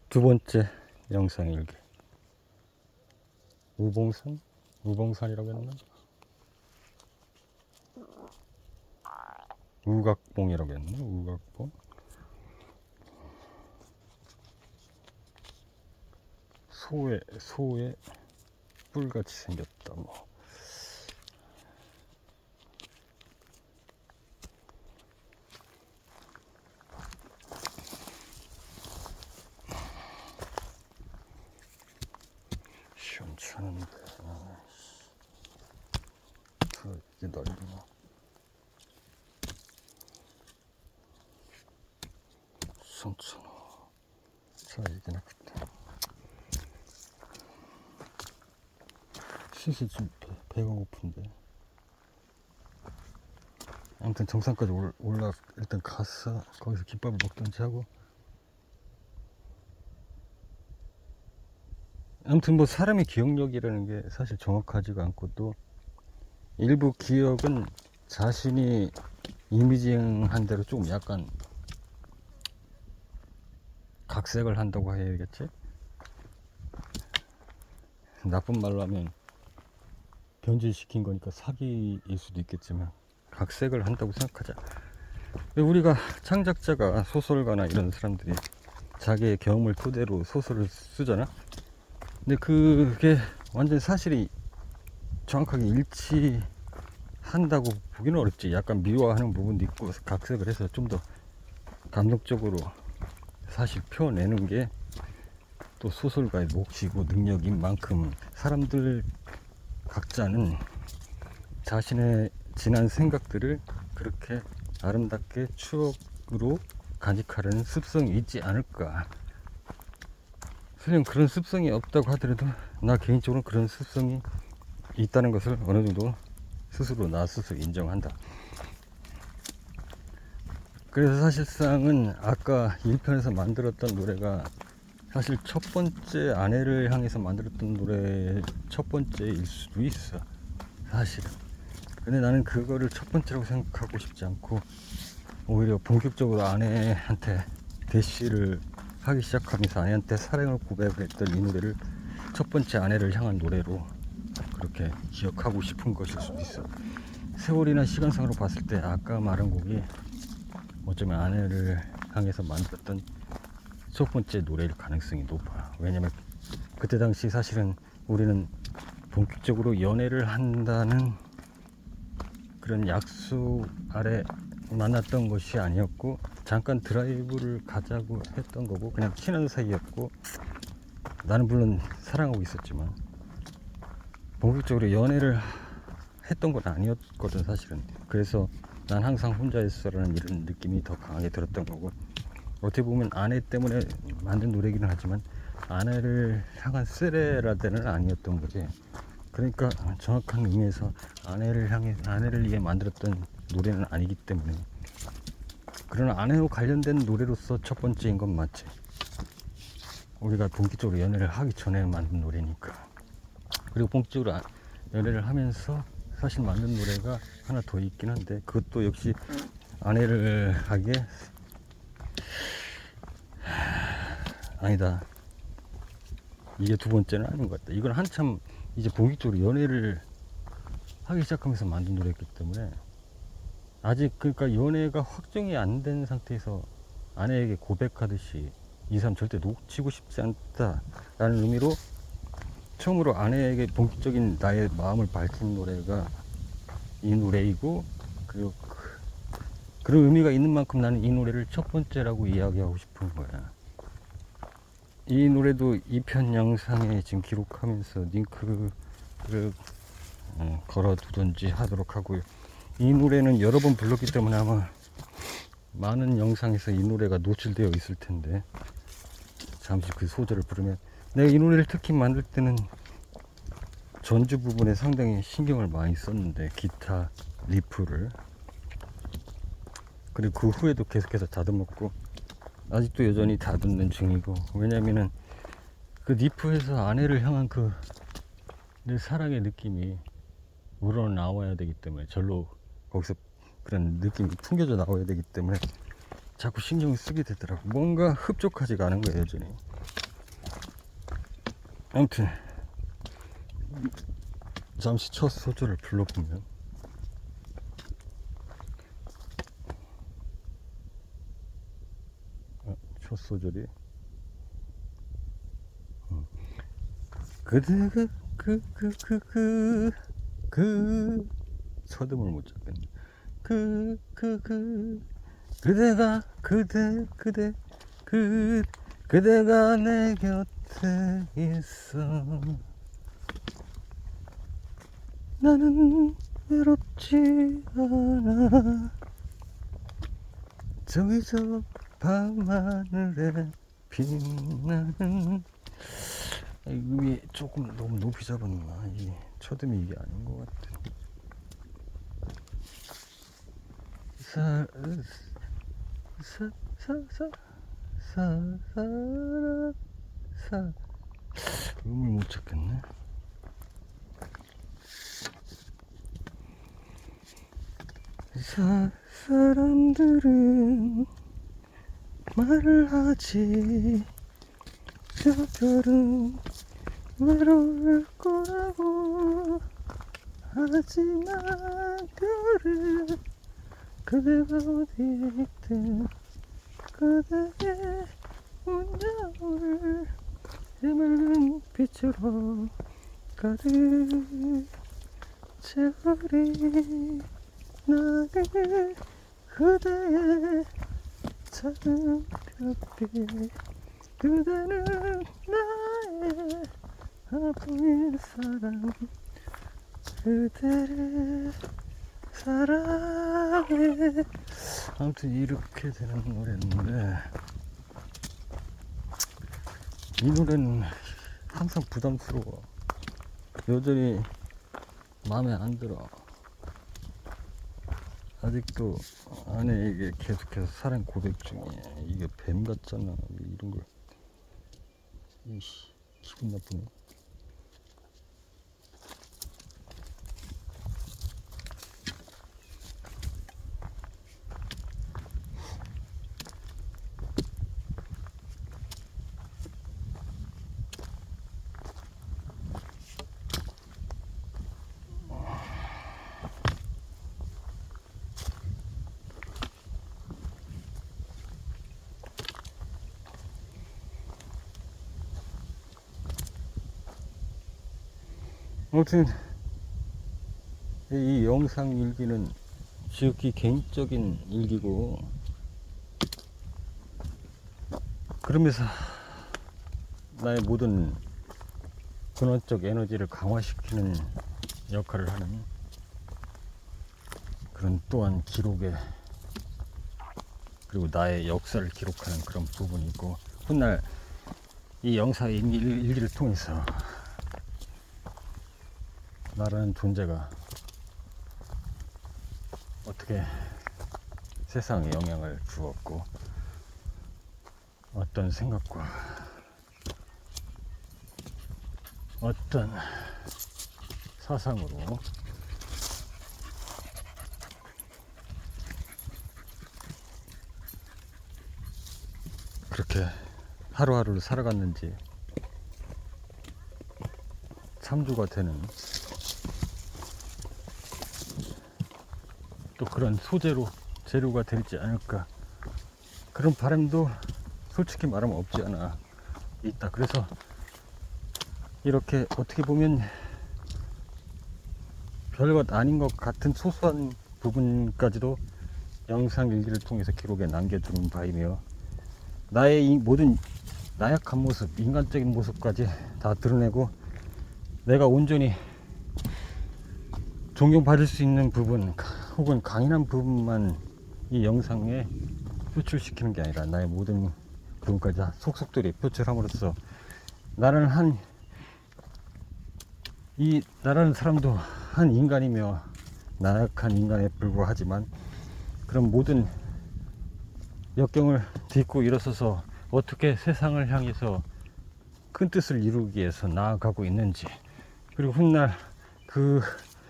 두 번째 영상 일기. 우봉산? 우봉산이라고 했나? 우각봉이라고 했나? 우각봉? 소의 뿔같이 생겼다, 뭐. 시원찮은데. 이게 넓구나. 시원찮아. 자, 얘기나 그때. 슬슬 좀 배가 고픈데. 아무튼 정상까지 올라 일단 가서 거기서 김밥을 먹던지 하고. 아무튼 뭐 사람의 기억력이라는 게 사실 정확하지가 않고, 또 일부 기억은 자신이 이미징한 대로 조금 약간 각색을 한다고 해야겠지? 나쁜 말로 하면 변질시킨 거니까 사기일 수도 있겠지만 각색을 한다고 생각하자. 우리가 창작자가, 소설가나 이런 사람들이 자기의 경험을 토대로 소설을 쓰잖아. 근데 그게 완전 사실이 정확하게 일치한다고 보기는 어렵지. 약간 미화하는 부분도 있고 각색을 해서 좀 더 감독적으로 사실 표현내는 게 또 소설가의 몫이고 능력인 만큼, 사람들 각자는 자신의 지난 생각들을 그렇게 아름답게 추억으로 간직하려는 습성이 있지 않을까. 설령 그런 습성이 없다고 하더라도 나 개인적으로 그런 습성이 있다는 것을 어느 정도 스스로 나 스스로 인정한다. 그래서 사실상은 아까 1편에서 만들었던 노래가 사실 첫 번째 아내를 향해서 만들었던 노래의 첫 번째일 수도 있어, 사실은. 근데 나는 그거를 첫 번째라고 생각하고 싶지 않고, 오히려 본격적으로 아내한테 대시를 하기 시작하면서 아내한테 사랑을 고백을 했던 이 노래를 첫 번째 아내를 향한 노래로 그렇게 기억하고 싶은 것일 수도 있어. 세월이나 시간상으로 봤을 때 아까 말한 곡이 어쩌면 아내를 향해서 만들었던 첫 번째 노래일 가능성이 높아. 왜냐면 그때 당시 사실은 우리는 본격적으로 연애를 한다는 그런 약속 아래 만났던 것이 아니었고, 잠깐 드라이브를 가자고 했던 거고, 그냥 친한 사이였고, 나는 물론 사랑하고 있었지만 본격적으로 연애를 했던 건 아니었거든, 사실은. 그래서 난 항상 혼자였어라는 이런 느낌이 더 강하게 들었던 거고, 어떻게 보면 아내 때문에 만든 노래기는 하지만 아내를 향한 쓰레라데는 아니었던 거지. 그러니까 정확한 의미에서 아내를 위해 만들었던 노래는 아니기 때문에, 그러나 아내와 관련된 노래로서 첫 번째인 건 맞지. 우리가 본격적으로 연애를 하기 전에 만든 노래니까. 그리고 본격적으로 연애를 하면서 사실 만든 노래가 하나 더 있긴 한데, 그것도 역시 아내를 하기에 아니다, 이게 두 번째는 아닌 것 같다. 이건 한참 이제 본격적으로 연애를 하기 시작하면서 만든 노래였기 때문에, 아직 그러니까 연애가 확정이 안 된 상태에서 아내에게 고백하듯이 이 사람 절대 놓치고 싶지 않다라는 의미로 처음으로 아내에게 본격적인 나의 마음을 밝힌 노래가 이 노래이고, 그리고 그런 의미가 있는 만큼 나는 이 노래를 첫 번째라고 이야기하고 싶은 거야. 이 노래도 2편 영상에 지금 기록하면서 링크를 걸어두든지 하도록 하고요. 이 노래는 여러 번 불렀기 때문에 아마 많은 영상에서 이 노래가 노출되어 있을 텐데, 잠시 그 소절을 부르면, 내가 이 노래를 특히 만들 때는 전주 부분에 상당히 신경을 많이 썼는데, 기타 리프를. 그리고 그 후에도 계속해서 다듬었고, 아직도 여전히 다듬는 중이고. 왜냐면은 그 리프에서 아내를 향한 그 내 사랑의 느낌이 우러나와야 되기 때문에, 절로 거기서 그런 느낌이 풍겨져 나와야 되기 때문에 자꾸 신경을 쓰게 되더라고. 뭔가 흡족하지가 않은 거예요, 여전히. 아무튼 잠시 첫 소절을 불러보면 첫 소절이 그대가 그 서듬을 못 잡겠네. 그대가 그대가 내 곁에 있어. 나는 외롭지 않아. 저기 저 밤하늘에 빛나는. 위에 조금 너무 높이 잡았나. 이 초듬이 이게 아닌 것 같아. 음을 못 찾겠네. 사람들은 말을 하지. 저 별은 외로울 거라고. 하지만 별은 그대가 어디에 있든 그대의 운명을 해맑은 빛으로 가득 채우리. 나는 그대의 작은 별빛. 그대는 나의 하나뿐인 사랑. 그대를 사랑해. 아무튼 이렇게 되는 노래인데, 이 노래는 항상 부담스러워. 여전히 마음에 안 들어. 아직도 아내에게 계속해서 사랑 고백 중이야. 이게 뱀 같잖아. 이런 걸. 이씨, 기분 나쁘네. 아무튼 이 영상 일기는 지극히 개인적인 일기고, 그러면서 나의 모든 근원적 에너지를 강화시키는 역할을 하는 그런 또한 기록에, 그리고 나의 역사를 기록하는 그런 부분이 있고, 훗날 이 영상 일기를 통해서 나라는 존재가 어떻게 세상에 영향을 주었고, 어떤 생각과 어떤 사상으로 그렇게 하루하루를 살아갔는지 참조가 되는 또 그런 재료가 되지 않을까, 그런 바람도 솔직히 말하면 없지 않아 있다. 그래서 이렇게 어떻게 보면 별것 아닌 것 같은 소소한 부분까지도 영상 일기를 통해서 기록에 남겨두는 바이며, 나의 이 모든 나약한 모습, 인간적인 모습까지 다 드러내고, 내가 온전히 존경받을 수 있는 부분 혹은 강인한 부분만 이 영상에 표출시키는 게 아니라, 나의 모든 부분까지 다 속속들이 표출함으로써 나라는 사람도 한 인간이며 나약한 인간에 불과하지만, 그런 모든 역경을 딛고 일어서서 어떻게 세상을 향해서 큰 뜻을 이루기 위해서 나아가고 있는지, 그리고 훗날 그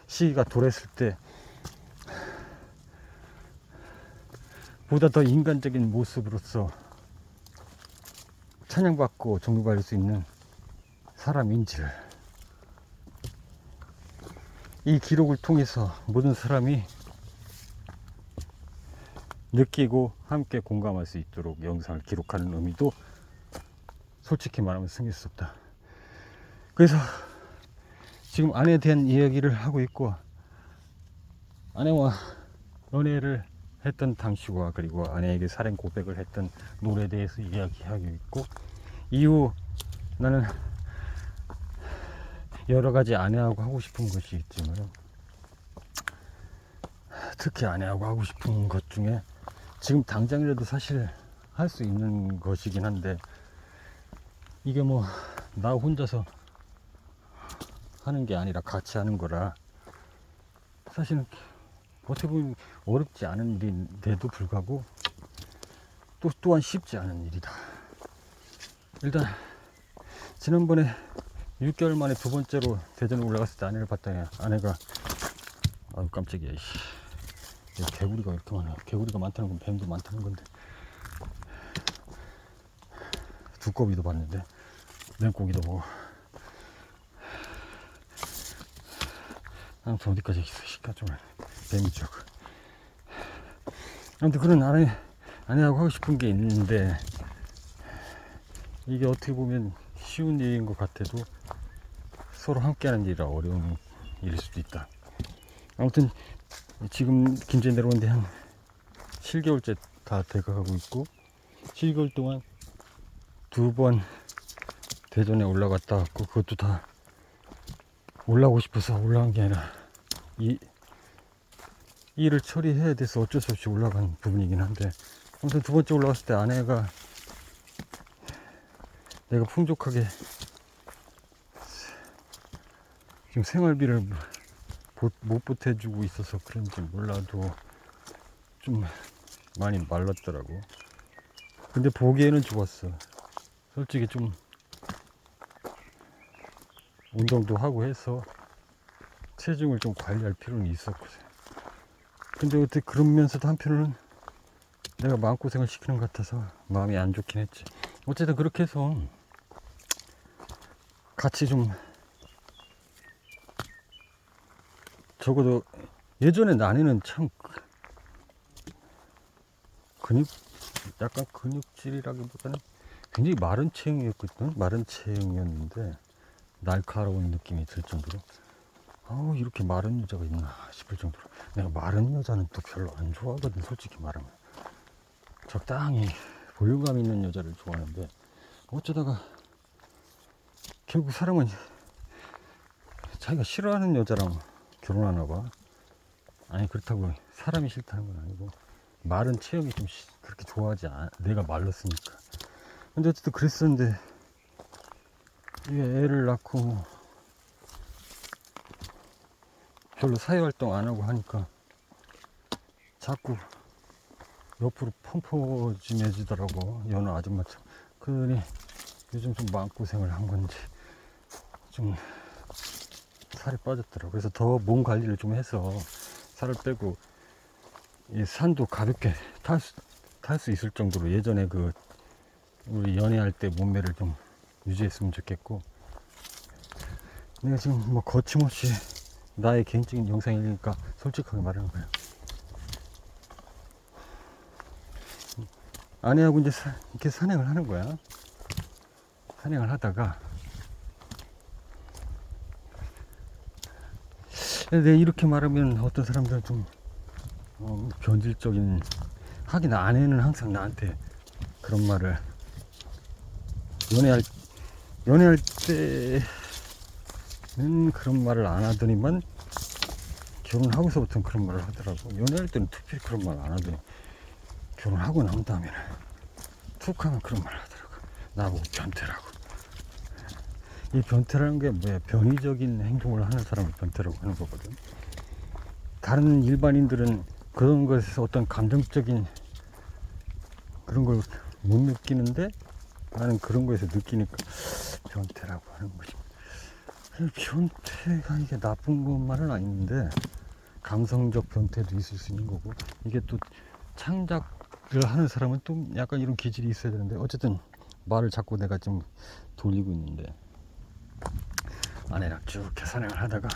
시기가 도래했을 때 보다 더 인간적인 모습으로서 찬양받고 존경받을 수 있는 사람인지를 이 기록을 통해서 모든 사람이 느끼고 함께 공감할 수 있도록 영상을 기록하는 의미도 솔직히 말하면 숨겼었다. 그래서 지금 아내에 대한 이야기를 하고 있고, 아내와 연애를 했던 당시와 그리고 아내에게 살인 고백을 했던 노래에 대해서 이야기하고 있고, 이후 나는 여러 가지 아내하고 하고 싶은 것이 있지만, 특히 아내하고 하고 싶은 것 중에 지금 당장이라도 사실 할 수 있는 것이긴 한데, 이게 뭐 나 혼자서 하는 게 아니라 같이 하는 거라 사실은 어떻게 보면 어렵지 않은 일인데도 불구하고 또한 쉽지 않은 일이다. 일단 지난번에 6개월 만에 두 번째로 대전에 올라갔을 때 아내를 봤더니 아내가 아유 깜짝이야 씨. 개구리가 이렇게 많아. 개구리가 많다는 건 뱀도 많다는 건데. 두꺼비도 봤는데 맹고기도 보고. 아무튼 어디까지 있어 시까 좀 뱀이 쪽. 아무튼 그런 아내하고 하고 싶은 게 있는데, 이게 어떻게 보면 쉬운 일인 것 같아도 서로 함께하는 일이라 어려운 일일 수도 있다. 아무튼 지금 김제 내려온 데 한 7개월째 다 돼가고 있고, 7개월 동안 2번 대전에 올라갔다 왔고, 그것도 다 올라오고 싶어서 올라간 게 아니라 이 일을 처리해야 돼서 어쩔 수 없이 올라간 부분이긴 한데, 아무튼 두 번째 올라갔을 때 아내가 내가 풍족하게 지금 생활비를 못 보태주고 있어서 그런지 몰라도 좀 많이 말랐더라고. 근데 보기에는 좋았어. 솔직히 좀 운동도 하고 해서 체중을 좀 관리할 필요는 있었거든. 근데 어떻게 그러면서도 한편으로는 내가 마음고생을 시키는 것 같아서 마음이 안 좋긴 했지. 어쨌든 그렇게 해서 같이 좀, 적어도 예전에 아내는 참 약간 근육질이라기보다는 굉장히 마른 체형이었거든. 마른 체형이었는데 날카로운 느낌이 들 정도로, 이렇게 마른 여자가 있나 싶을 정도로. 내가 마른 여자는 또 별로 안 좋아하거든, 솔직히 말하면. 적당히 볼륨감 있는 여자를 좋아하는데, 어쩌다가 결국 사람은 자기가 싫어하는 여자랑 결혼하나 봐. 아니 그렇다고 사람이 싫다는 건 아니고, 마른 체형이 좀 그렇게 좋아하지 않아. 내가 말랐으니까. 근데 어쨌든 그랬었는데, 이게 애를 낳고 별로 사회활동 안 하고 하니까 자꾸 옆으로 펑퍼짐해지더라고, 여느 아줌마처럼. 그러니 요즘 좀 마음고생을 한 건지 좀 살이 빠졌더라고. 그래서 더 몸 관리를 좀 해서 살을 빼고, 이 산도 가볍게 탈 수 있을 정도로 예전에 그 우리 연애할 때 몸매를 좀 유지했으면 좋겠고, 내가 지금 뭐 거침없이 나의 개인적인 영상이니까 솔직하게 말하는 거야. 아내하고 이제 이렇게 산행을 하는 거야. 산행을 하다가 내가 이렇게 말하면 어떤 사람들은 좀 변질적인, 하긴 아내는 항상 나한테 그런 말을, 연애할 때는 그런 말을 안 하더니만 결혼하고서부터는 그런 말을 하더라고. 연애할 때는 특별히 그런 말 안 하더니 결혼하고 난 다음에는 툭 하면 그런 말을 하더라고. 나보고 변태라고. 이 변태라는 게 뭐야? 변이적인 행동을 하는 사람을 변태라고 하는 거거든. 다른 일반인들은 그런 것에서 어떤 감정적인 그런 걸 못 느끼는데, 나는 그런 거에서 느끼니까 변태라고 하는 거지. 변태가 이게 나쁜 것만은 아닌데, 감성적 변태도 있을 수 있는 거고, 이게 또 창작을 하는 사람은 또 약간 이런 기질이 있어야 되는데, 어쨌든 말을 자꾸 내가 좀 돌리고 있는데, 아내랑 쭉 이렇게 산행을 하다가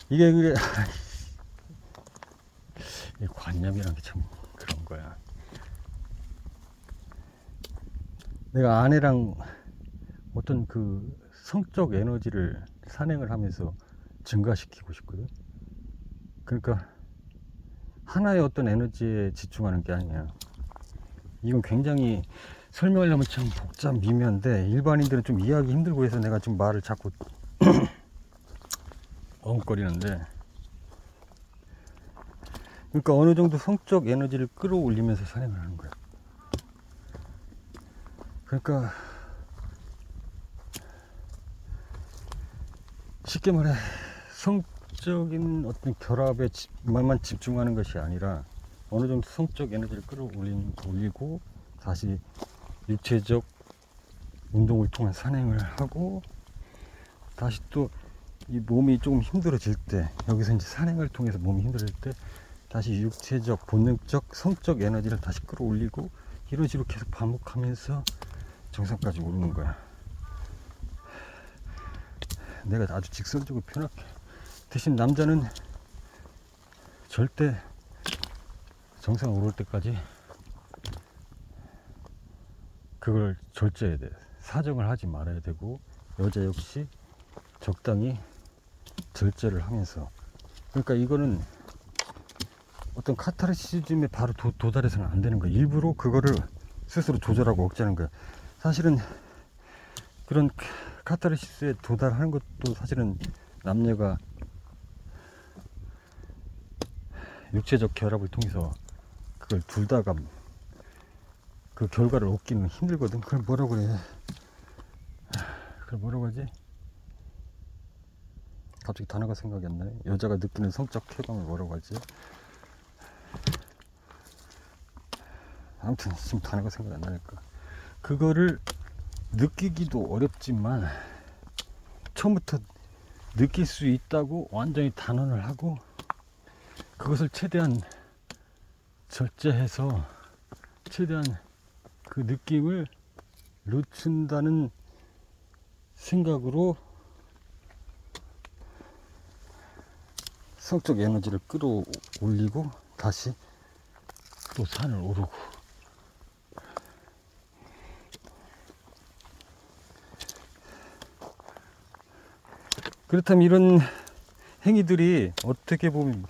이게 그래 이 관념이란 게 참 그런 거야. 내가 아내랑 어떤 그 성적 에너지를 산행을 하면서 증가시키고 싶거든. 그러니까 하나의 어떤 에너지에 집중하는 게 아니야. 이건 굉장히 설명하려면 참 복잡 미묘한데 일반인들은 좀 이해하기 힘들고 해서 내가 지금 말을 자꾸 엉거리는데, 그러니까 어느 정도 성적 에너지를 끌어올리면서 산행을 하는 거야. 그러니까 쉽게 말해 성적인 어떤 결합에만 집중하는 것이 아니라 어느 정도 성적 에너지를 끌어올리고 다시 육체적 운동을 통한 산행을 하고 다시 또 이 몸이 조금 힘들어질 때, 여기서 이제 산행을 통해서 몸이 힘들어질 때 다시 육체적 본능적 성적 에너지를 다시 끌어올리고 이런 식으로 계속 반복하면서 정상까지 오르는 거야. 내가 아주 직설적으로 표현할게. 대신 남자는 절대 정상 오를 때까지 그걸 절제해야 돼. 사정을 하지 말아야 되고, 여자 역시 적당히 절제를 하면서. 그러니까 이거는 어떤 카타르시즘에 바로 도달해서는 안 되는 거야. 일부러 그거를 스스로 조절하고 억제하는 거야. 사실은 그런 카타르시스에 도달하는 것도 사실은 남녀가 육체적 결합을 통해서 그걸 둘 다가 그 결과를 얻기는 힘들거든. 그걸 뭐라고 그래? 그걸 뭐라고 하지? 갑자기 단어가 생각이 안 나네. 여자가 느끼는 성적 쾌감을 뭐라고 하지? 아무튼 지금 단어가 생각이 안 나니까. 그거를 느끼기도 어렵지만 처음부터 느낄 수 있다고 완전히 단언을 하고 그것을 최대한 절제해서 최대한 그 느낌을 늦춘다는 생각으로 성적 에너지를 끌어올리고 다시 또 산을 오르고. 그렇다면 이런 행위들이 어떻게 보면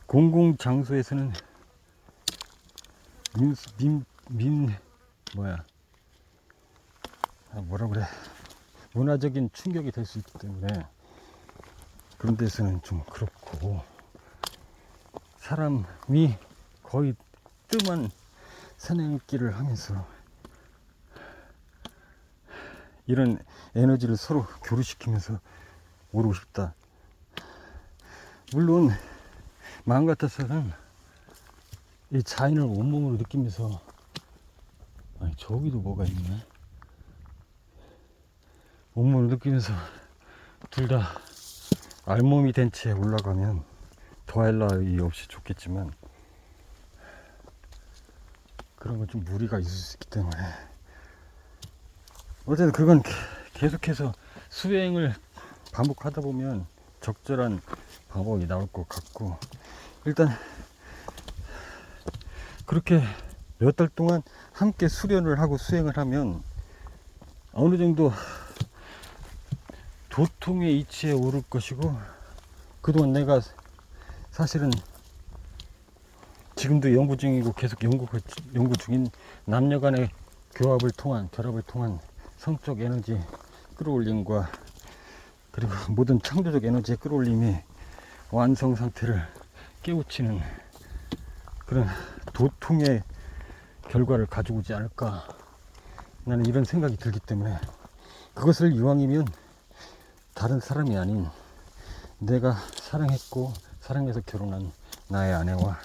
공공장소에서는 뭐라 그래, 문화적인 충격이 될 수 있기 때문에 그런 데서는 좀 그렇고, 사람이 거의 뜸한 산행길을 하면서 이런 에너지를 서로 교류시키면서 오르고 싶다. 물론 마음 같아서는 이 자연을 온몸으로 느끼면서, 아니 저기도 뭐가 있네, 온몸을 느끼면서 둘 다 알몸이 된 채 올라가면 더할 나위 없이 좋겠지만 그런 건 좀 무리가 있을 수 있기 때문에 어쨌든 그건 계속해서 수행을 반복하다 보면 적절한 방법이 나올 것 같고, 일단 그렇게 몇 달 동안 함께 수련을 하고 수행을 하면 어느 정도 도통의 이치에 오를 것이고, 그동안 내가 사실은 지금도 연구 중이고 계속 연구 중인 남녀 간의 결합을 통한 성적 에너지 끌어올림과 그리고 모든 창조적 에너지의 끌어올림이 완성 상태를 깨우치는 그런 도통의 결과를 가지고 오지 않을까, 나는 이런 생각이 들기 때문에 그것을 이왕이면 다른 사람이 아닌 내가 사랑했고 사랑해서 결혼한 나의 아내와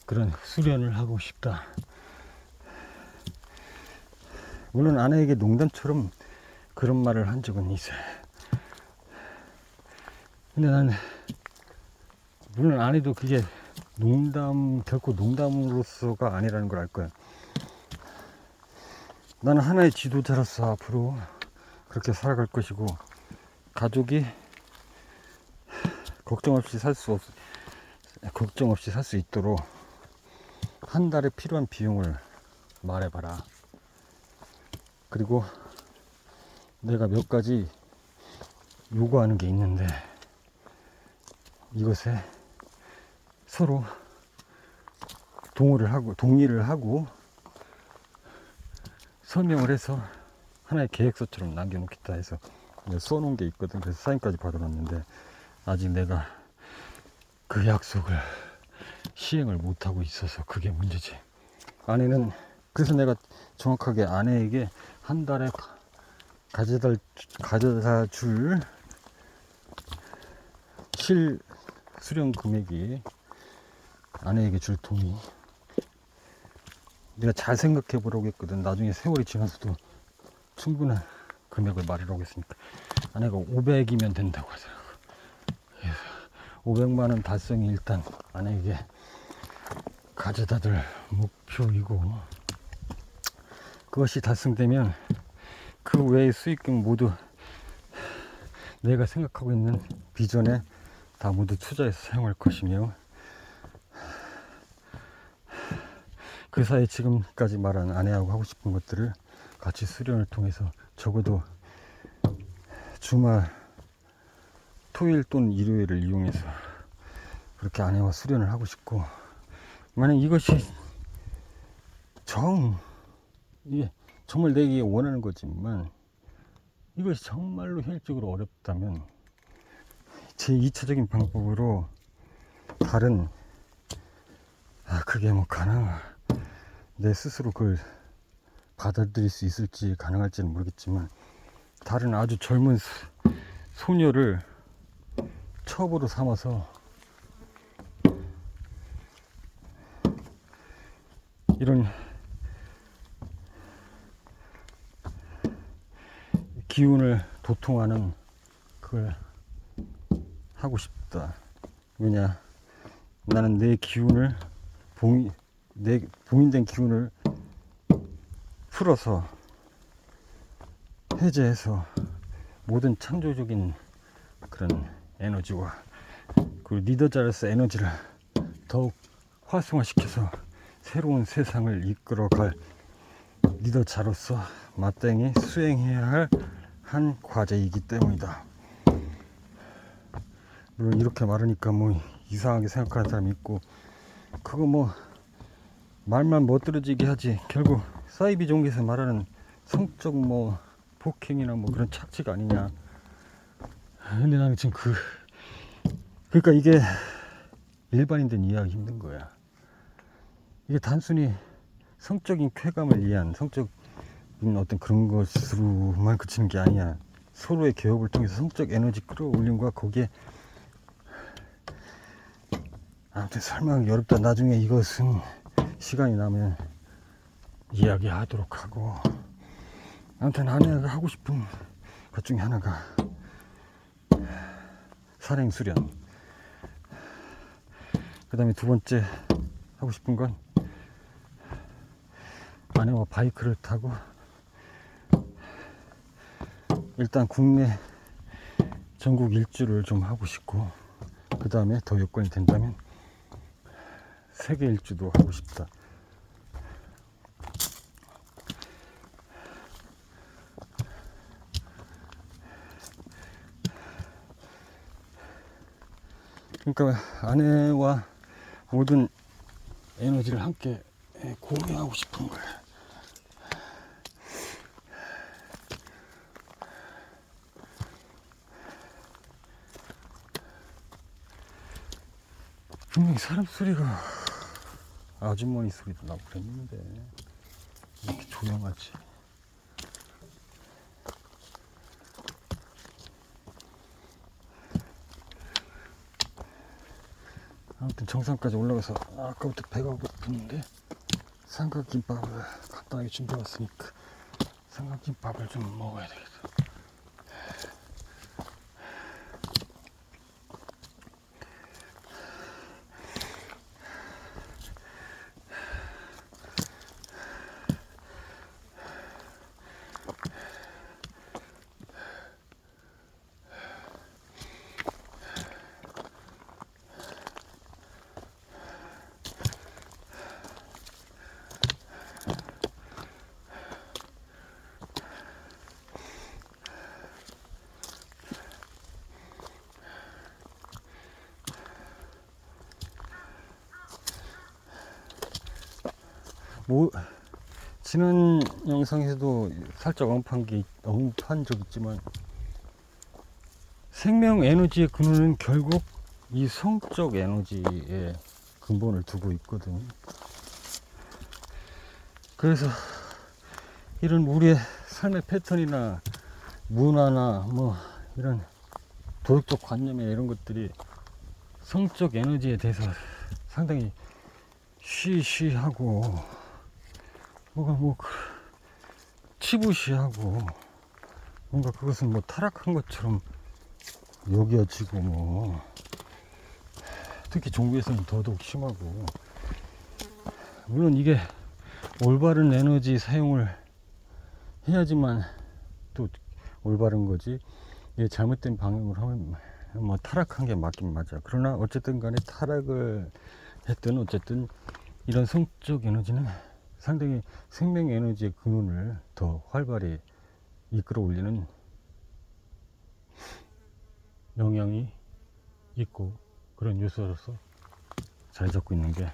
그런 수련을 하고 싶다. 물론 아내에게 농담처럼 그런 말을 한 적은 있어요. 근데 나는 물론 아내도 그게 결코 농담으로서가 아니라는 걸 알 거야. 나는 하나의 지도자로서 앞으로 그렇게 살아갈 것이고, 가족이 걱정 없이 살 수 있도록 한 달에 필요한 비용을 말해봐라. 그리고 내가 몇 가지 요구하는 게 있는데, 이것에 서로 동의를 하고 설명을 해서 하나의 계획서처럼 남겨놓겠다 해서 써놓은 게 있거든. 그래서 사인까지 받아놨는데, 아직 내가 그 약속을 시행을 못하고 있어서 그게 문제지. 그래서 내가 정확하게 아내에게 한 달에 가져다 줄 수령 금액이, 아내에게 줄 돈이, 내가 잘 생각해 보라고 했거든. 나중에 세월이 지나서도 충분한 금액을 말하라고 했으니까. 아내가 500이면 된다고 하더라고. 500만원 달성이 일단 아내에게 가져다 줄 목표이고, 그것이 달성되면 그 외의 수익금 모두 내가 생각하고 있는 비전에 다 모두 투자해서 사용할 것이며, 그 사이 지금까지 말한 아내하고 하고 싶은 것들을 같이 수련을 통해서 적어도 주말 토요일 또는 일요일을 이용해서 그렇게 아내와 수련을 하고 싶고, 만약 이것이 이게 정말 내게 원하는 거지만 이것이 정말로 현실적으로 어렵다면 제 2차적인 방법으로 다른, 그게 뭐 내 스스로 그걸 받아들일 수 있을지 가능할지는 모르겠지만, 다른 아주 젊은 소녀를 첩으로 삼아서 이런 기운을 도통하는 그걸 하고 싶다. 왜냐, 나는 내 기운을 내 봉인된 기운을 풀어서 해제해서 모든 창조적인 그런 에너지와 그리고 리더자로서 에너지를 더욱 활성화시켜서 새로운 세상을 이끌어갈 리더자로서 마땅히 수행해야 할 한 과제이기 때문이다. 물론 이렇게 말하니까 뭐 이상하게 생각하는 사람이 있고, 그거 뭐 말만 멋들어지게 하지, 결국 사이비 종교에서 말하는 성적 폭행이나 그런 착취가 아니냐. 근데 나는 지금 그러니까 이게 일반인들은 이해하기 힘든 거야. 이게 단순히 성적인 쾌감을 위한 성적인 어떤 그런 것으로만 그치는 게 아니야. 서로의 개업을 통해서 성적 에너지 끌어올림과 거기에, 아무튼 설명하기 어렵다. 나중에 이것은 시간이 나면 이야기하도록 하고, 아무튼 아내가 하고 싶은 것 중에 하나가 산행수련, 그 다음에 두 번째 하고 싶은 건 아내와 바이크를 타고 일단 국내 전국 일주를 좀 하고 싶고, 그 다음에 더 여건이 된다면 세계 일주도 하고 싶다. 그러니까 아내와 모든 에너지를 함께 공유하고 싶은 거야. 분명히 사람 소리가, 아주머니 소리도 나고 그랬는데 이렇게 조용하지. 아무튼 정상까지 올라가서 아까부터 배가 고팠는데 삼각김밥을 간단하게 준비해 왔으니까 삼각김밥을 좀 먹어야 되겠다. 뭐 지난 영상에서도 살짝 언급한 적 있지만 생명 에너지의 근원은 결국 이 성적 에너지에 근본을 두고 있거든. 그래서 이런 우리의 삶의 패턴이나 문화나 뭐 이런 도덕적 관념이나 이런 것들이 성적 에너지에 대해서 상당히 쉬쉬하고 뭐가 뭐 치부시하고 뭔가 그것은 뭐 타락한 것처럼 여겨지고 뭐 특히 종교에서는 더더욱 심하고, 물론 이게 올바른 에너지 사용을 해야지만 또 올바른 거지, 이게 잘못된 방향으로 하면 뭐 타락한 게 맞긴 맞아. 그러나 어쨌든 간에 타락을 했든 어쨌든 이런 성적 에너지는 상당히 생명 에너지의 근원을 더 활발히 이끌어 올리는 영향이 있고 그런 요소로서 자리 잡고 있는 게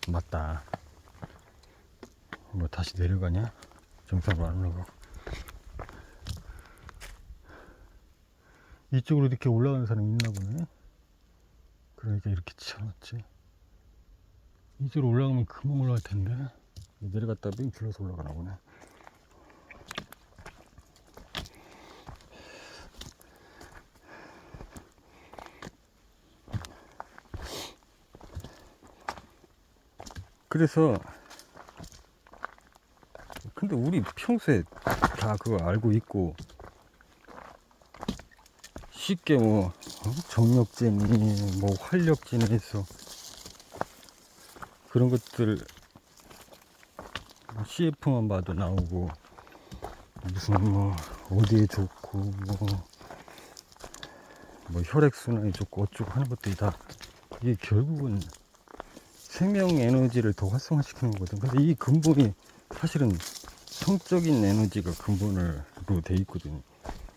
맞다. 뭐 다시 내려가냐? 정상으로 안 올라가고 이쪽으로 이렇게 올라가는 사람이 있나 보네. 그러니까 이렇게 치워놨지. 이쪽으로 올라가면 금방 올라갈 텐데 내려갔다 빙 둘러서 올라가나 보네. 그래서 근데 우리 평소에 다 그거 알고 있고 쉽게 뭐 정력제니 뭐 활력제니 해서 그런 것들 CF만 봐도 나오고 무슨 뭐 어디에 좋고 뭐 혈액순환이 좋고 어쩌고 하는 것들이 다 이게 결국은 생명 에너지를 더 활성화시키는 거거든. 근데 이 근본이 사실은 성적인 에너지가 근본으로 돼 있거든.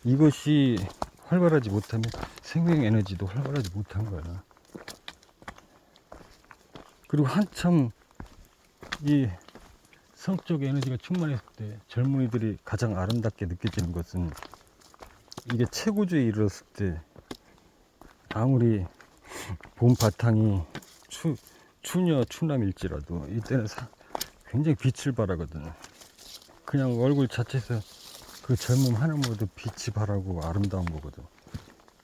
이것이 활발하지 못하면 생명 에너지도 활발하지 못한 거야. 그리고 한참 이 성적 에너지가 충만했을 때 젊은이들이 가장 아름답게 느껴지는 것은 이게 최고조에 이르렀을 때 아무리 봄 바탕이 추녀 추남일지라도 이때는 굉장히 빛을 발하거든. 그냥 얼굴 자체에서 그 젊음 하나만으로도 빛이 발하고 아름다운 거거든.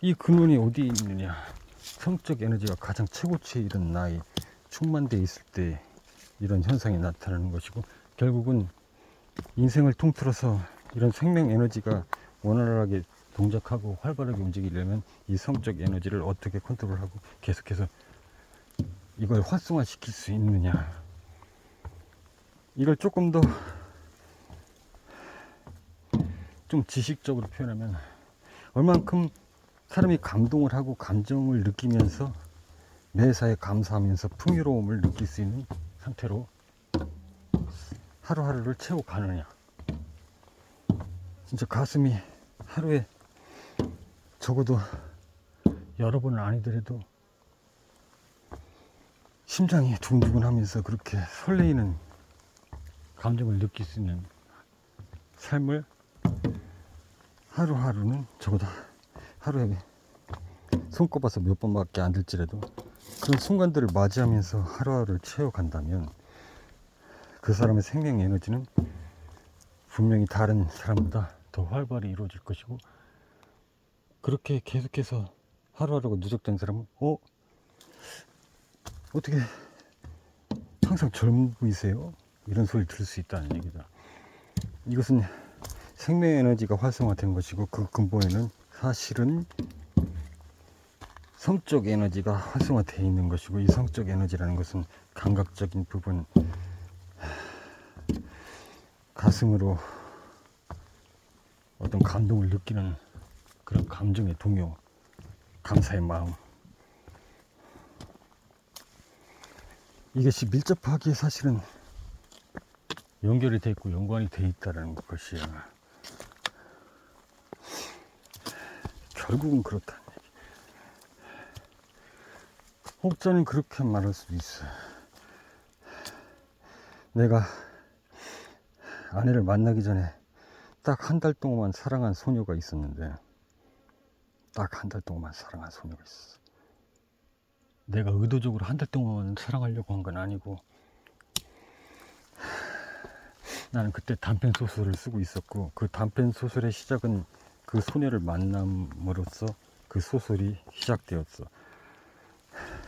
이 근원이 어디 있느냐? 성적 에너지가 가장 최고치에 이른 나이, 충만되어 있을 때 이런 현상이 나타나는 것이고, 결국은 인생을 통틀어서 이런 생명 에너지가 원활하게 동작하고 활발하게 움직이려면 이 성적 에너지를 어떻게 컨트롤하고 계속해서 이걸 활성화시킬 수 있느냐, 이걸 조금 더 좀 지식적으로 표현하면 얼만큼 사람이 감동을 하고 감정을 느끼면서 매사에 감사하면서 풍요로움을 느낄 수 있는 상태로 하루하루를 채워가느냐. 진짜 가슴이 하루에 적어도 여러 번은 아니더라도 심장이 두근두근 하면서 그렇게 설레이는 감정을 느낄 수 있는 삶을 하루하루는 적어도 하루에 손꼽아서 몇 번밖에 안 될지라도 그런 순간들을 맞이하면서 하루하루를 채워간다면 그 사람의 생명 에너지는 분명히 다른 사람보다 더 활발히 이루어질 것이고, 그렇게 계속해서 하루하루가 누적된 사람은 어떻게 항상 젊어 보이세요? 이런 소리를 들을 수 있다는 얘기다. 이것은 생명 에너지가 활성화된 것이고 그 근본에는 사실은 성적 에너지가 활성화되어 있는 것이고, 이 성적 에너지라는 것은 감각적인 부분, 가슴으로 어떤 감동을 느끼는 그런 감정의 동요, 감사의 마음, 이것이 밀접하게 사실은 연결이 되어 있고 연관이 되어 있다는 것이야. 결국은 그렇다는 얘기. 혹자는 그렇게 말할 수도 있어. 내가 아내를 만나기 전에 딱 한 달 동안 사랑한 소녀가 있었는데, 딱 한 달 동안 사랑한 소녀가 있었어. 내가 의도적으로 한 달 동안 사랑하려고 한 건 아니고, 나는 그때 단편 소설을 쓰고 있었고, 그 단편 소설의 시작은 그 소녀를 만남으로써 그 소설이 시작되었어.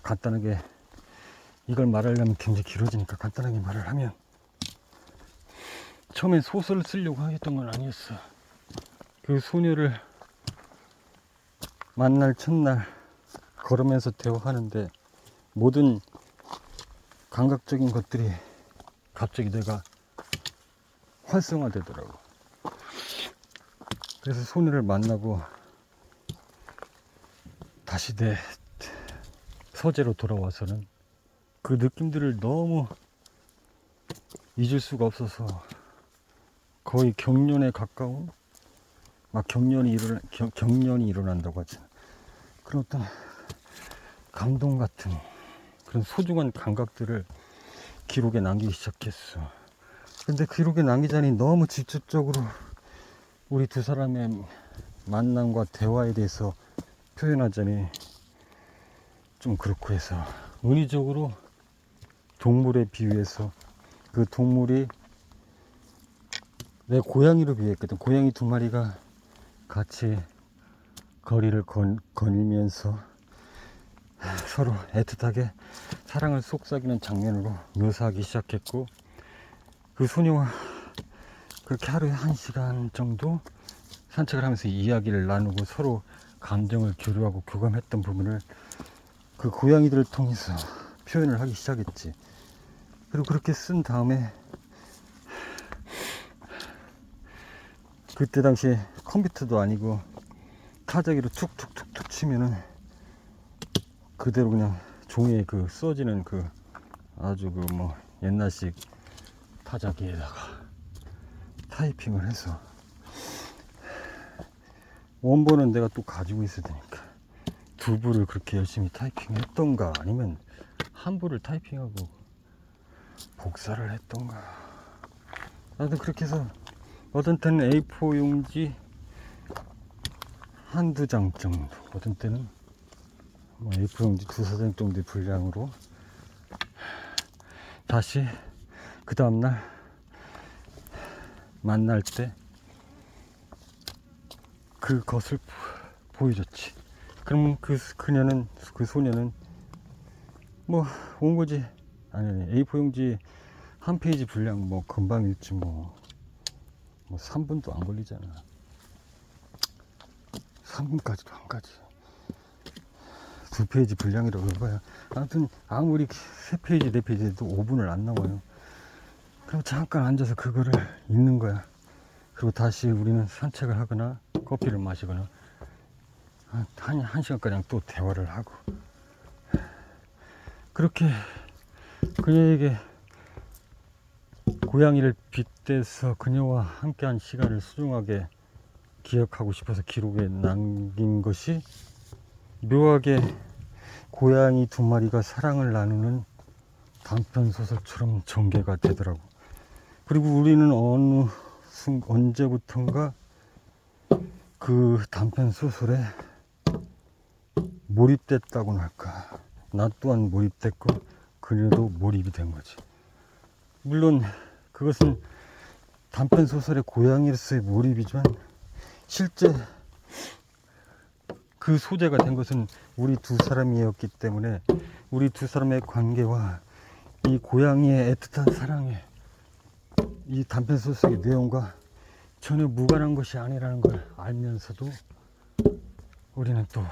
간단하게, 이걸 말하려면 굉장히 길어지니까 간단하게 말을 하면, 처음엔 소설을 쓰려고 했던 건 아니었어. 그 소녀를 만날 첫날 걸으면서 대화하는데 모든 감각적인 것들이 갑자기 내가 활성화되더라고. 그래서 소녀를 만나고 다시 내 서재로 돌아와서는 그 느낌들을 너무 잊을 수가 없어서 거의 경련에 가까운, 막 경련이 일어난다고 하지. 그런 어떤 감동 같은 그런 소중한 감각들을 기록에 남기기 시작했어. 근데 기록에 남기자니 너무 직접적으로 우리 두 사람의 만남과 대화에 대해서 표현하자니 좀 그렇고 해서, 은유적으로 동물에 비유해서 그 동물이 내 고양이로 비유했거든. 고양이 두 마리가 같이 거리를 거닐면서 서로 애틋하게 사랑을 속삭이는 장면으로 묘사하기 시작했고, 그 소녀와 그렇게 하루에 1시간 정도 산책을 하면서 이야기를 나누고 서로 감정을 교류하고 교감했던 부분을 그 고양이들을 통해서 표현을 하기 시작했지. 그리고 그렇게 쓴 다음에, 그때 당시에 컴퓨터도 아니고 타자기로 툭툭툭툭 치면은 그대로 그냥 종이에 그 써지는 그 아주 그 뭐 옛날식 타자기에다가 타이핑을 해서, 원본은 내가 또 가지고 있어야 되니까 두 부를 그렇게 열심히 타이핑했던가, 아니면 한 부를 타이핑하고 복사를 했던가. 나도 그렇게 해서 어떤 때는 A4 용지 한두 장 정도, 어떤 때는 뭐 A4 용지 2~4장 정도의 분량으로 다시 그 다음날 만날 때 그것을 보여줬지. 그럼 그 소녀는 뭐 온 거지. 아니, A4 용지 한 페이지 분량 뭐 금방 읽지 뭐 3분도 안 걸리잖아. 3분까지도 안 가지. 2페이지 분량이라고 해봐야, 아무튼 아무리 3페이지 4페이지 해도 5분을 안 나와요. 그럼 잠깐 앉아서 그거를 읽는 거야. 그리고 다시 우리는 산책을 하거나 커피를 마시거나 한 시간가량 또 대화를 하고, 그렇게 그녀에게 고양이를 빗대서 그녀와 함께한 시간을 소중하게 기억하고 싶어서 기록에 남긴 것이 묘하게 고양이 두 마리가 사랑을 나누는 단편 소설처럼 전개가 되더라고. 그리고 우리는 언제부턴가 그 단편 소설에 몰입됐다고나 할까. 나 또한 몰입됐고 그녀도 몰입이 된 거지. 물론 그것은 단편 소설의 고양이로서의 몰입이지만, 실제 그 소재가 된 것은 우리 두 사람이었기 때문에 우리 두 사람의 관계와 이 고양이의 애틋한 사랑에 이 단편 소설의 내용과 전혀 무관한 것이 아니라는 걸 알면서도 우리는 또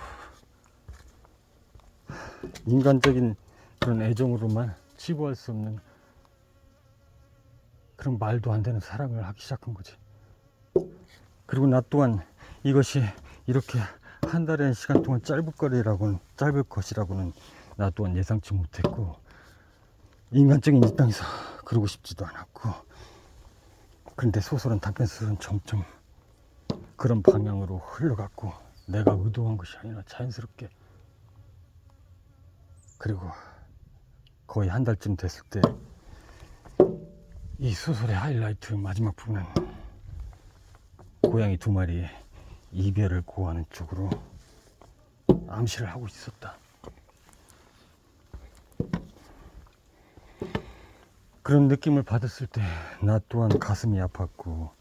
인간적인 그런 애정으로만 치부할 수 없는 그런 말도 안 되는 사랑을 하기 시작한 거지. 그리고 나 또한 이것이 이렇게 한 달의 시간 동안 짧을 것이라고는 나 또한 예상치 못했고, 인간적인 이 땅에서 그러고 싶지도 않았고. 그런데 단편 소설은 점점 그런 방향으로 흘러갔고, 내가 의도한 것이 아니라 자연스럽게. 그리고 거의 한 달쯤 됐을 때 이 소설의 하이라이트 마지막 부분은 고양이 2마리의 이별을 고하는 쪽으로 암시를 하고 있었다. 그런 느낌을 받았을 때 나 또한 가슴이 아팠고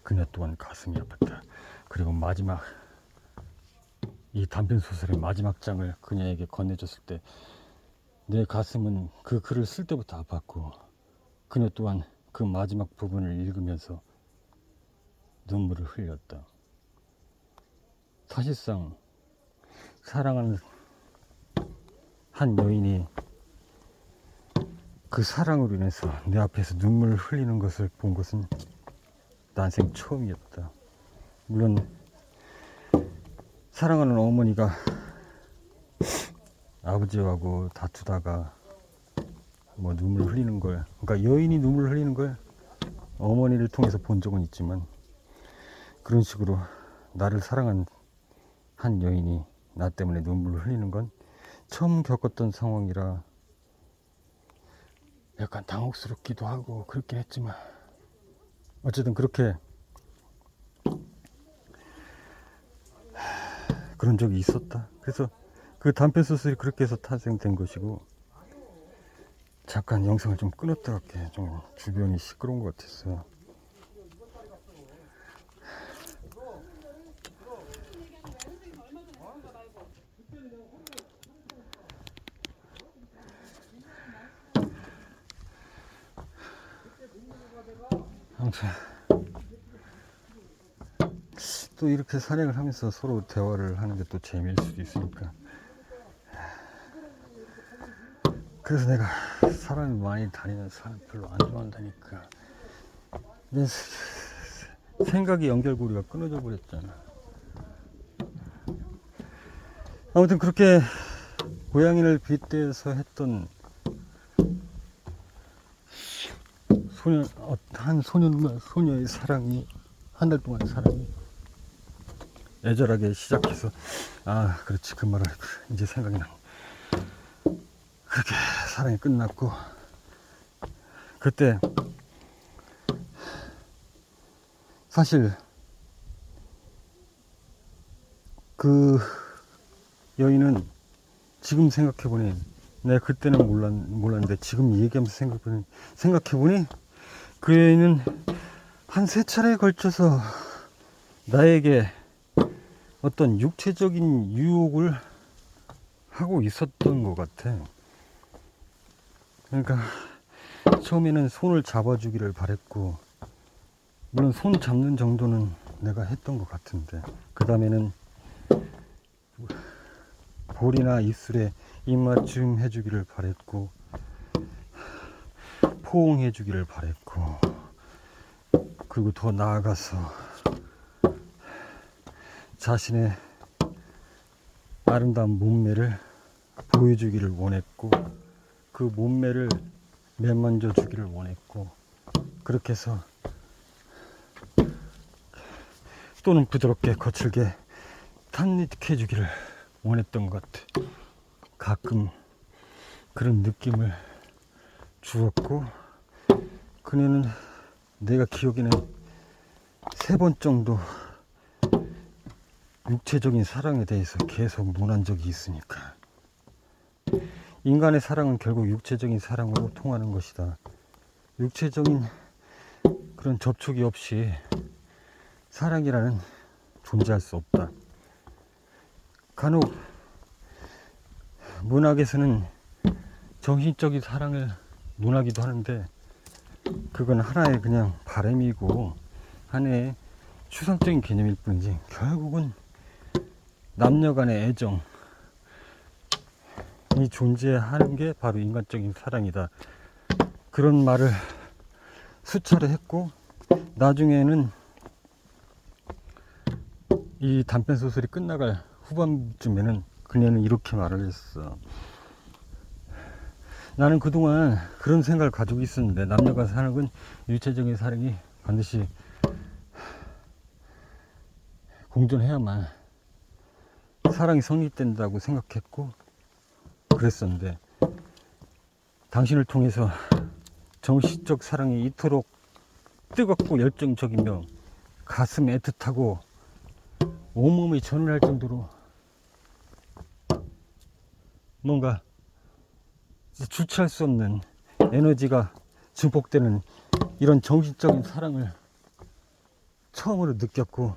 그녀 또한 가슴이 아팠다. 그리고 마지막 이 단편 소설의 마지막 장을 그녀에게 건네줬을 때 내 가슴은 그 글을 쓸 때부터 아팠고 그녀 또한 그 마지막 부분을 읽으면서 눈물을 흘렸다. 사실상 사랑하는 한 여인이 그 사랑으로 인해서 내 앞에서 눈물을 흘리는 것을 본 것은 난생 처음이었다. 물론 사랑하는 어머니가 아버지하고 다투다가 뭐 눈물 흘리는 걸, 그러니까 여인이 눈물 흘리는 걸 어머니를 통해서 본 적은 있지만 그런 식으로 나를 사랑한 한 여인이 나 때문에 눈물을 흘리는 건 처음 겪었던 상황이라 약간 당혹스럽기도 하고 그렇긴 했지만 어쨌든 그렇게 그런 적이 있었다. 그래서 그 단편 소설이 그렇게 해서 탄생된 것이고, 잠깐 영상을 좀 끊었다 할게. 좀 주변이 시끄러운 것 같았어. 아무튼 또 이렇게 산행을 하면서 서로 대화를 하는 게 또 재미일 수도 있으니까. 그래서 내가 사람이 많이 다니는 사람 별로 안 좋아한다니까. 내 생각이 연결고리가 끊어져 버렸잖아. 아무튼 그렇게 고양이를 빗대서 했던 한 소년과 소녀의 사랑이, 한 달 동안의 사랑이 애절하게 시작해서, 아 그렇지, 그 말을 이제 생각이 나. 그렇게 사랑이 끝났고, 그때 사실 그 여인은 지금 생각해보니, 내가 그때는 몰랐는데 지금 얘기하면서 생각해보니 그 여인은 한 3차례에 걸쳐서 나에게 어떤 육체적인 유혹을 하고 있었던 것 같아. 그러니까 처음에는 손을 잡아주기를 바랬고, 물론 손 잡는 정도는 내가 했던 것 같은데, 그 다음에는 볼이나 입술에 입맞춤 해주기를 바랬고, 포옹해주기를 바랬고, 그리고 더 나아가서 자신의 아름다운 몸매를 보여주기를 원했고, 그 몸매를 매만져 주기를 원했고, 그렇게 해서 또는 부드럽게 거칠게 탐닉해 주기를 원했던 것 같아. 가끔 그런 느낌을 주었고, 그녀는 내가 기억에는 3번 정도 육체적인 사랑에 대해서 계속 논한 적이 있으니까. 인간의 사랑은 결국 육체적인 사랑으로 통하는 것이다. 육체적인 그런 접촉이 없이 사랑이라는 존재할 수 없다. 간혹 문학에서는 정신적인 사랑을 논하기도 하는데, 그건 하나의 그냥 바람이고 하나의 추상적인 개념일 뿐이지, 결국은 남녀 간의 애정이 존재하는 게 바로 인간적인 사랑이다. 그런 말을 수차례 했고, 나중에는 이 단편 소설이 끝나갈 후반쯤에는 그녀는 이렇게 말을 했어. 나는 그동안 그런 생각을 가지고 있었는데, 남녀가 사는 건 유체적인 사랑이 반드시 공존해야만 사랑이 성립된다고 생각했고 그랬었는데, 당신을 통해서 정신적 사랑이 이토록 뜨겁고 열정적이며 가슴 애틋하고 온몸이 전율할 정도로 뭔가 주체할 수 없는 에너지가 증폭되는 이런 정신적인 사랑을 처음으로 느꼈고,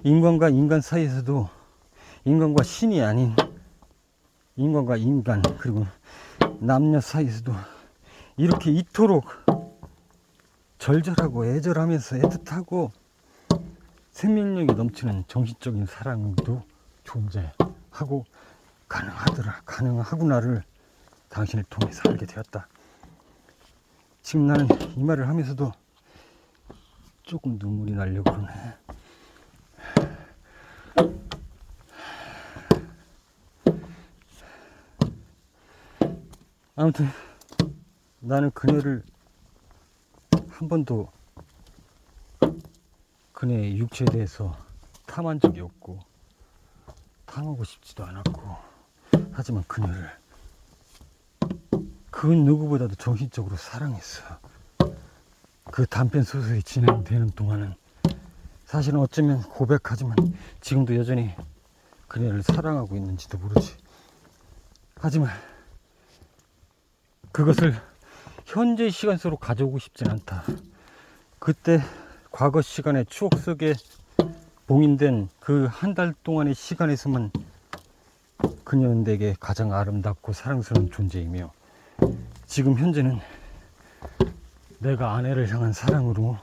인간과 인간 사이에서도 인간과 신이 아닌 인간과 인간, 그리고 남녀 사이에서도 이렇게 이토록 절절하고 애절하면서 애틋하고 생명력이 넘치는 정신적인 사랑도 존재하고 가능하구나를 당신을 통해서 알게 되었다. 지금 나는 이 말을 하면서도 조금 눈물이 나려고 그러네. 아무튼 나는 그녀를 한 번도 그녀의 육체에 대해서 탐한 적이 없고 탐하고 싶지도 않았고, 하지만 그녀를 그 누구보다도 정신적으로 사랑했어. 그 단편 소설이 진행되는 동안은 사실은 어쩌면 고백하지만 지금도 여전히 그녀를 사랑하고 있는지도 모르지. 하지만 그것을 현재 시간 속으로 가져오고 싶진 않다. 그때 과거 시간의 추억 속에 봉인된 그 한 달 동안의 시간에서만 그녀는 내게 가장 아름답고 사랑스러운 존재이며, 지금 현재는 내가 아내를 향한 사랑으로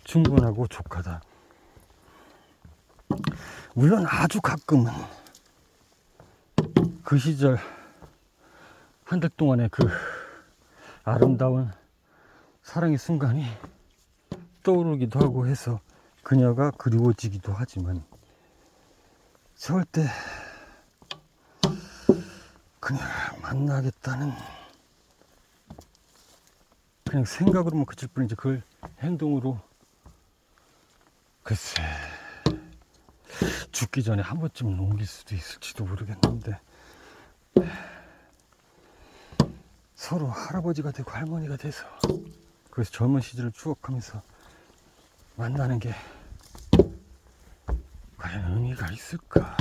충분하고 족하다. 물론 아주 가끔은 그 시절 한 달 동안의 그 아름다운 사랑의 순간이 떠오르기도 하고 해서 그녀가 그리워지기도 하지만, 절대 그녀를 만나겠다는 그냥 생각으로만 그칠 뿐이지 그걸 행동으로, 글쎄, 죽기 전에 한 번쯤은 옮길 수도 있을지도 모르겠는데, 서로 할아버지가 되고 할머니가 돼서 그래서 젊은 시절을 추억하면서 만나는 게 과연 의미가 있을까?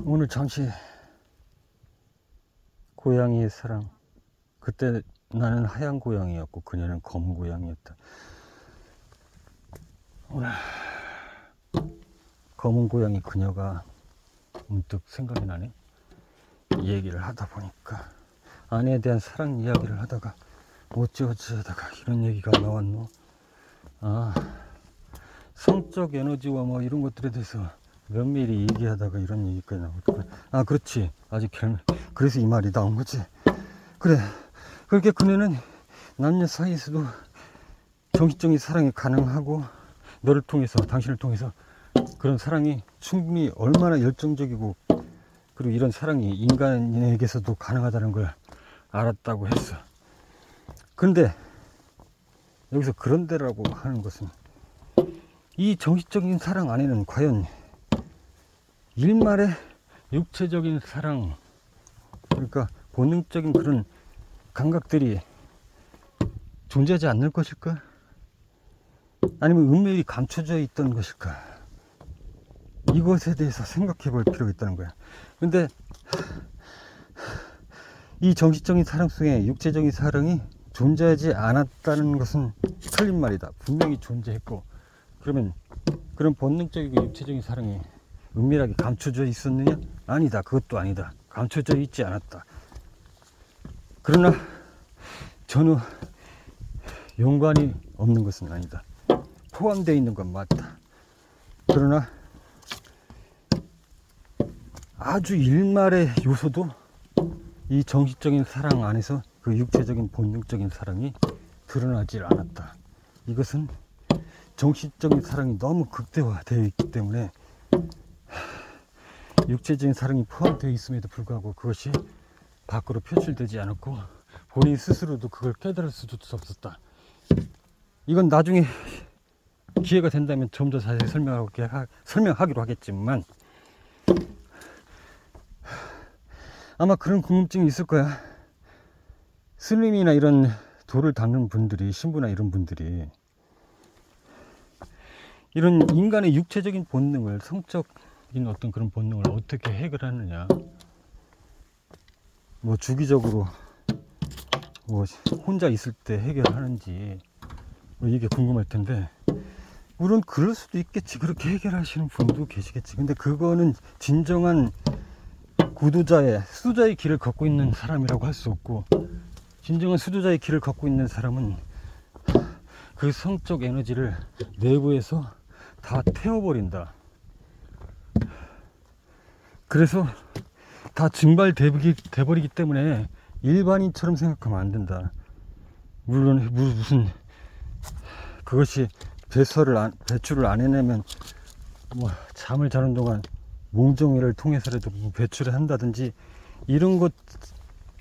오늘 잠시 고양이의 사랑. 그때 나는 하얀 고양이였고 그녀는 검은 고양이였다. 오늘 검은 고양이 그녀가 문득 생각이 나네. 이 얘기를 하다 보니까 아내에 대한 사랑 이야기를 하다가 어찌어찌 하다가 이런 얘기가 나왔노. 아, 성적 에너지와 뭐 이런 것들에 대해서 면밀히 얘기하다가 이런 얘기까지 나왔구나. 아, 그렇지. 아직 그래서 이 말이 나온 거지. 그래, 그렇게 그녀는 남녀 사이에서도 정신적인 사랑이 가능하고, 너를 통해서, 당신을 통해서 그런 사랑이 충분히 얼마나 열정적이고, 그리고 이런 사랑이 인간에게서도 가능하다는 걸 알았다고 했어. 근데 여기서 그런데라고 하는 것은, 이 정신적인 사랑 안에는 과연 일말의 육체적인 사랑, 그러니까 본능적인 그런 감각들이 존재하지 않는 것일까? 아니면 은밀히 감춰져 있던 것일까? 이것에 대해서 생각해 볼 필요가 있다는 거야. 근데 이 정신적인 사랑 속에 육체적인 사랑이 존재하지 않았다는 것은 틀린 말이다. 분명히 존재했고, 그러면 그런 본능적이고 육체적인 사랑이 은밀하게 감춰져 있었느냐? 아니다. 그것도 아니다. 감춰져 있지 않았다. 그러나 전혀 연관이 없는 것은 아니다. 포함되어 있는 건 맞다. 그러나 아주 일말의 요소도 이 정신적인 사랑 안에서 그 육체적인 본능적인 사랑이 드러나질 않았다. 이것은 정신적인 사랑이 너무 극대화되어 있기 때문에 육체적인 사랑이 포함되어 있음에도 불구하고 그것이 밖으로 표출되지 않았고, 본인 스스로도 그걸 깨달을 수도 없었다. 이건 나중에 기회가 된다면 좀 더 자세히 설명하기로 하겠지만, 아마 그런 궁금증이 있을 거야. 스님이나 이런 도를 닦는 분들이, 신부나 이런 분들이 이런 인간의 육체적인 본능을, 성적인 어떤 그런 본능을 어떻게 해결하느냐, 뭐 주기적으로 뭐 혼자 있을 때 해결하는지, 뭐 이게 궁금할 텐데, 물론 그럴 수도 있겠지. 그렇게 해결하시는 분도 계시겠지. 근데 그거는 진정한 수도자의 길을 걷고 있는 사람이라고 할 수 없고, 진정한 수도자의 길을 걷고 있는 사람은 그 성적 에너지를 내부에서 다 태워버린다. 그래서 다 증발돼버리기 때문에 일반인처럼 생각하면 안 된다. 물론 무슨 그것이 배출을 안 해내면 뭐 잠을 자는 동안 몽정회를 통해서라도 뭐 배출을 한다든지 이런 것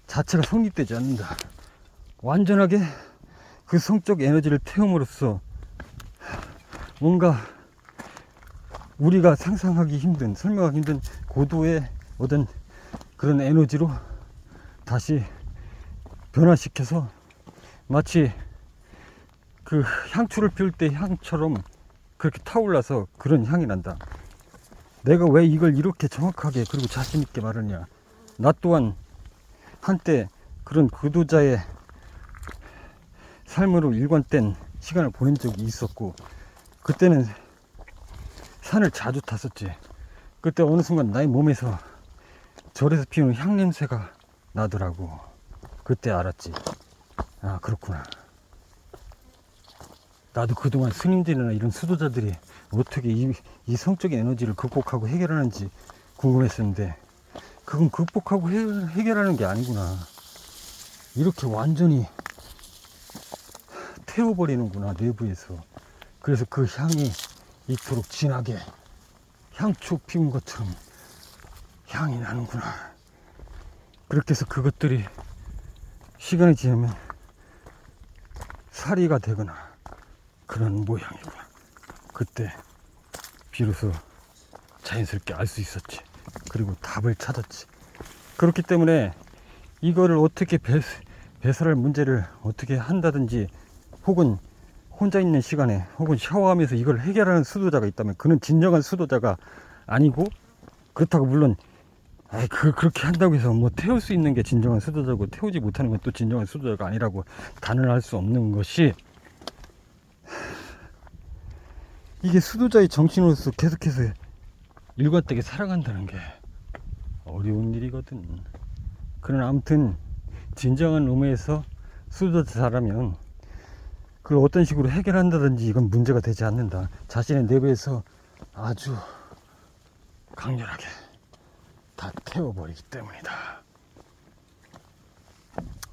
자체가 성립되지 않는다. 완전하게 그 성적 에너지를 태움으로써 뭔가 우리가 상상하기 힘든, 설명하기 힘든 고도의 어떤 그런 에너지로 다시 변화시켜서 마치 그 향초를 피울 때 향처럼 그렇게 타올라서 그런 향이 난다. 내가 왜 이걸 이렇게 정확하게 그리고 자신 있게 말하냐. 나 또한 한때 그런 구도자의 삶으로 일관된 시간을 보낸 적이 있었고, 그때는 산을 자주 탔었지. 그때 어느 순간 나의 몸에서 절에서 피우는 향 냄새가 나더라고. 그때 알았지. 아, 그렇구나. 나도 그동안 스님들이나 이런 수도자들이 어떻게 이 성적인 에너지를 극복하고 해결하는지 궁금했었는데, 그건 극복하고 해결하는 게 아니구나. 이렇게 완전히 태워버리는구나, 내부에서. 그래서 그 향이 이토록 진하게 향초 피운 것처럼 향이 나는구나. 그렇게 해서 그것들이 시간이 지나면 사리가 되거나 그런 모양이구나. 그때 비로소 자연스럽게 알 수 있었지. 그리고 답을 찾았지. 그렇기 때문에 이거를 어떻게 배설할 문제를 어떻게 한다든지, 혹은 혼자 있는 시간에 혹은 샤워하면서 이걸 해결하는 수도자가 있다면 그는 진정한 수도자가 아니고, 그렇다고 물론 그렇게 한다고 해서 뭐 태울 수 있는 게 진정한 수도자고 태우지 못하는 건 또 진정한 수도자가 아니라고 단언할 수 없는 것이, 이게 수도자의 정신으로서 계속해서 일관되게 살아간다는 게 어려운 일이거든. 그러나 아무튼 진정한 의미에서 수도자라면 그걸 어떤 식으로 해결한다든지 이건 문제가 되지 않는다. 자신의 내부에서 아주 강렬하게 다 태워버리기 때문이다.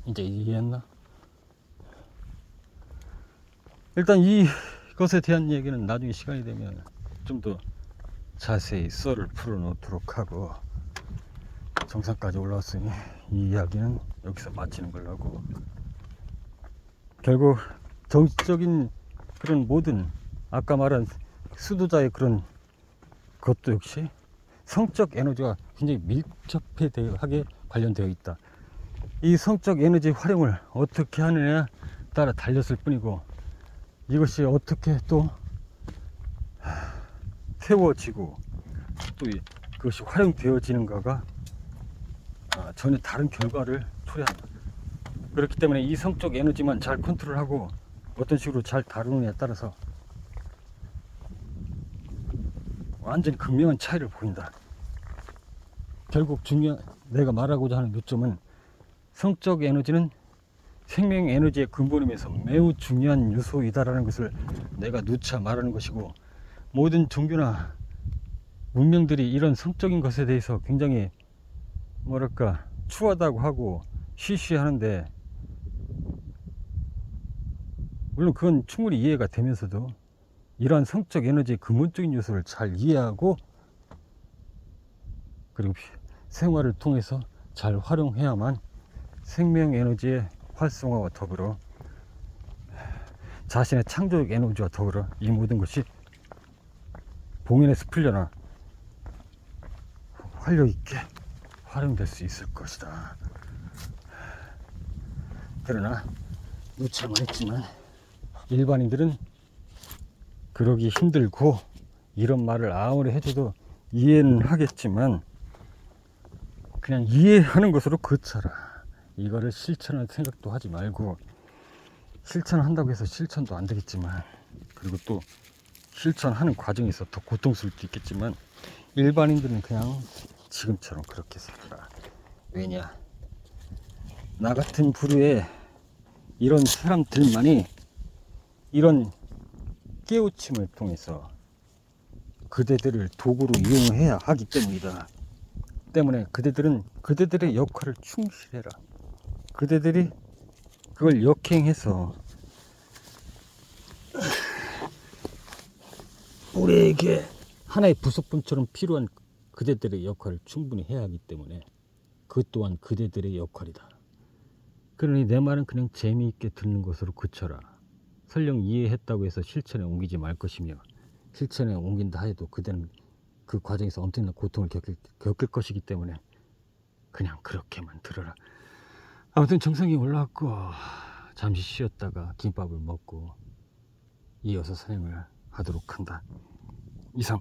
이제 이해했나? 일단 이것에 대한 얘기는 나중에 시간이 되면 좀 더 자세히 썰을 풀어놓도록 하고, 정상까지 올라왔으니 이 이야기는 여기서 마치는 걸로 하고, 결국 정치적인 그런 모든 아까 말한 수도자의 그런 것도 역시 성적 에너지가 굉장히 밀접하게 관련되어 있다. 이 성적 에너지 활용을 어떻게 하느냐에 따라 달렸을 뿐이고, 이것이 어떻게 또 세워지고 또 그것이 활용되어지는가가 전혀 다른 결과를 초래한다. 그렇기 때문에 이 성적 에너지만 잘 컨트롤하고 어떤 식으로 잘 다루느냐에 따라서 완전히 극명한 차이를 보인다. 결국 내가 말하고자 하는 요점은, 성적 에너지는 생명 에너지의 근본임에서 매우 중요한 요소이다라는 것을 내가 누차 말하는 것이고, 모든 종교나 문명들이 이런 성적인 것에 대해서 굉장히 뭐랄까 추하다고 하고 시시하는데, 물론 그건 충분히 이해가 되면서도 이러한 성적 에너지의 근본적인 요소를 잘 이해하고, 그리고 생활을 통해서 잘 활용해야만 생명 에너지의 활성화와 더불어 자신의 창조적 에너지와 더불어 이 모든 것이 봉인에서 풀려나 활력 있게 활용될 수 있을 것이다. 그러나 무차만 했지만 일반인들은 그러기 힘들고 이런 말을 아무리 해줘도 이해는 하겠지만 그냥 이해하는 것으로 그쳐라. 이거를 실천할 생각도 하지 말고, 실천한다고 해서 실천도 안 되겠지만, 그리고 또 실천하는 과정에서 더 고통스러울 수도 있겠지만 일반인들은 그냥 지금처럼 그렇게 살아라. 왜냐, 나 같은 부류의 이런 사람들만이 이런 깨우침을 통해서 그대들을 도구로 이용해야 하기 때문이다. 때문에 그대들은 그대들의 역할을 충실해라. 그대들이 그걸 역행해서 우리에게 하나의 부속품처럼 필요한 그대들의 역할을 충분히 해야 하기 때문에 그 또한 그대들의 역할이다. 그러니 내 말은 그냥 재미있게 듣는 것으로 그쳐라. 설령 이해했다고 해서 실천에 옮기지 말 것이며, 실천에 옮긴다 해도 그대는 그 과정에서 엄청난 고통을 겪을 것이기 때문에 그냥 그렇게만 들어라. 아무튼 정상이 올라왔고 잠시 쉬었다가 김밥을 먹고 이어서 산행을 하도록 한다. 이상.